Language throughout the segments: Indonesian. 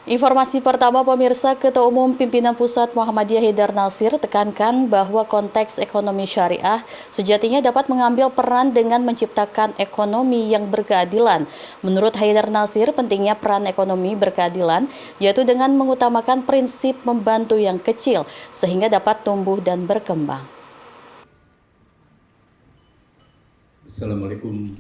Informasi pertama pemirsa, Ketua Umum Pimpinan Pusat Muhammadiyah Haidar Nasir tekankan bahwa konteks ekonomi syariah sejatinya dapat mengambil peran dengan menciptakan ekonomi yang berkeadilan. Menurut Haidar Nasir, pentingnya peran ekonomi berkeadilan yaitu dengan mengutamakan prinsip membantu yang kecil sehingga dapat tumbuh dan berkembang. Assalamualaikum.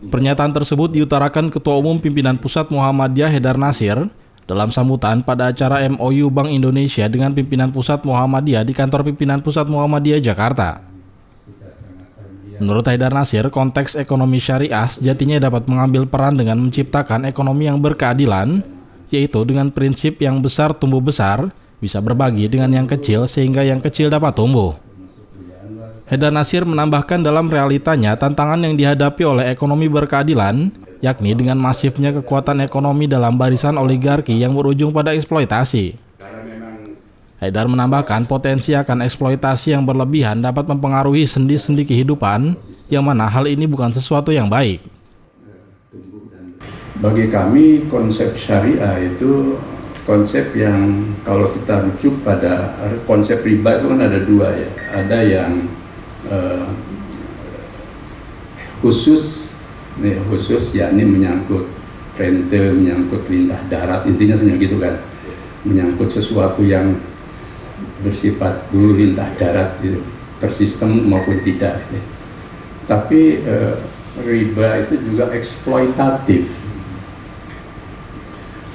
Pernyataan tersebut diutarakan Ketua Umum Pimpinan Pusat Muhammadiyah Haidar Nasir dalam sambutan pada acara MOU Bank Indonesia dengan Pimpinan Pusat Muhammadiyah di Kantor Pimpinan Pusat Muhammadiyah Jakarta. Menurut Haidar Nasir, konteks ekonomi syariah sejatinya dapat mengambil peran dengan menciptakan ekonomi yang berkeadilan, yaitu dengan prinsip yang besar tumbuh besar, bisa berbagi dengan yang kecil sehingga yang kecil dapat tumbuh. Haidar Nasir menambahkan dalam realitanya tantangan yang dihadapi oleh ekonomi berkeadilan, yakni dengan masifnya kekuatan ekonomi dalam barisan oligarki yang berujung pada eksploitasi. Haidar menambahkan potensi akan eksploitasi yang berlebihan dapat mempengaruhi sendi-sendi kehidupan, yang mana hal ini bukan sesuatu yang baik. Bagi kami konsep syariah itu konsep yang kalau kita rujuk pada konsep riba itu kan ada dua ya, ada yang khusus yakni menyangkut rente, menyangkut lintah darat, intinya sebenarnya gitu kan, menyangkut sesuatu yang bersifat dulu lintah darat gitu, tersistem maupun tidak gitu. Tapi riba itu juga eksploitatif.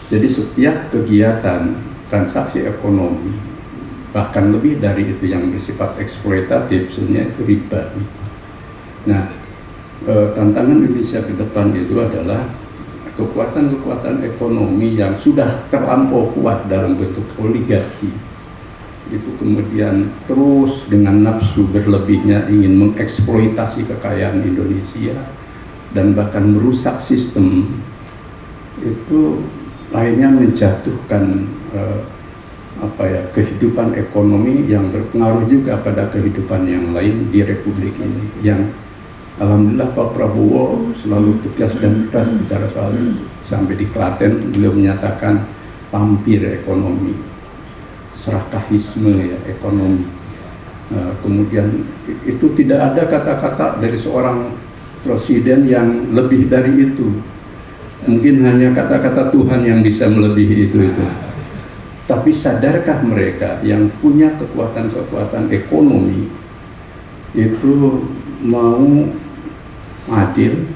Jadi setiap kegiatan transaksi ekonomi bahkan lebih dari itu yang bersifat eksploitatif sebenarnya itu riba. Nah, tantangan Indonesia ke depan itu adalah kekuatan-kekuatan ekonomi yang sudah terlampau kuat dalam bentuk oligarki itu kemudian terus dengan nafsu berlebihnya ingin mengeksploitasi kekayaan Indonesia dan bahkan merusak sistem, itu akhirnya menjatuhkan kehidupan ekonomi yang berpengaruh juga pada kehidupan yang lain di Republik ini, yang alhamdulillah Pak Prabowo selalu tegas dan keras bicara soal itu. Sampai di Klaten beliau menyatakan pampir ekonomi, serakahisme ya ekonomi. Kemudian itu tidak ada kata-kata dari seorang presiden yang lebih dari itu. Mungkin hanya kata-kata Tuhan yang bisa melebihi itu. Tapi sadarkah mereka yang punya kekuatan-kekuatan ekonomi itu mau adil,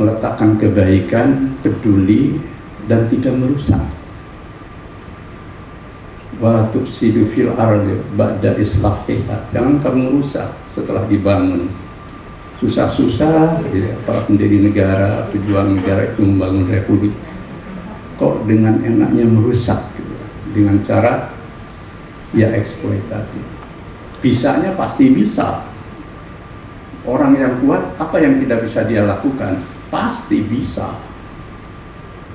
meletakkan kebaikan, peduli, dan tidak merusak. Wa tufsidu fil ardi ba'da islahiha. Jangan kamu rusak setelah dibangun. Susah-susah para pendiri negara, pejuang negara itu membangun republik, kok dengan enaknya merusak gitu, dengan cara ya eksploitatif. Bisanya pasti bisa. Orang yang kuat, apa yang tidak bisa dia lakukan? Pasti bisa.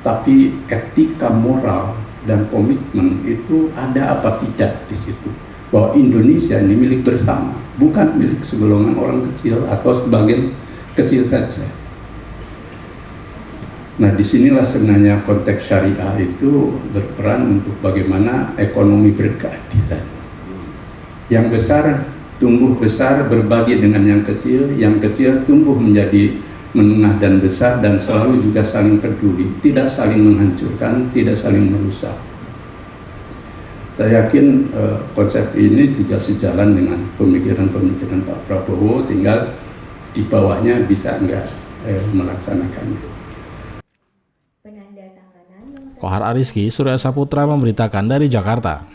Tapi etika moral dan komitmen itu ada apa tidak di situ? Bahwa Indonesia ini milik bersama, bukan milik segolongan orang kecil atau sebagian kecil saja. Nah, disinilah sebenarnya konteks syariah itu berperan untuk bagaimana ekonomi berkeadilan. Yang besar tumbuh besar berbagi dengan yang kecil tumbuh menjadi menengah dan besar, dan selalu juga saling peduli, tidak saling menghancurkan, tidak saling merusak. Saya yakin konsep ini juga sejalan dengan pemikiran-pemikiran Pak Prabowo, tinggal di bawahnya bisa enggak melaksanakannya. Kohar Ariski, Surya Saputra memberitakan dari Jakarta.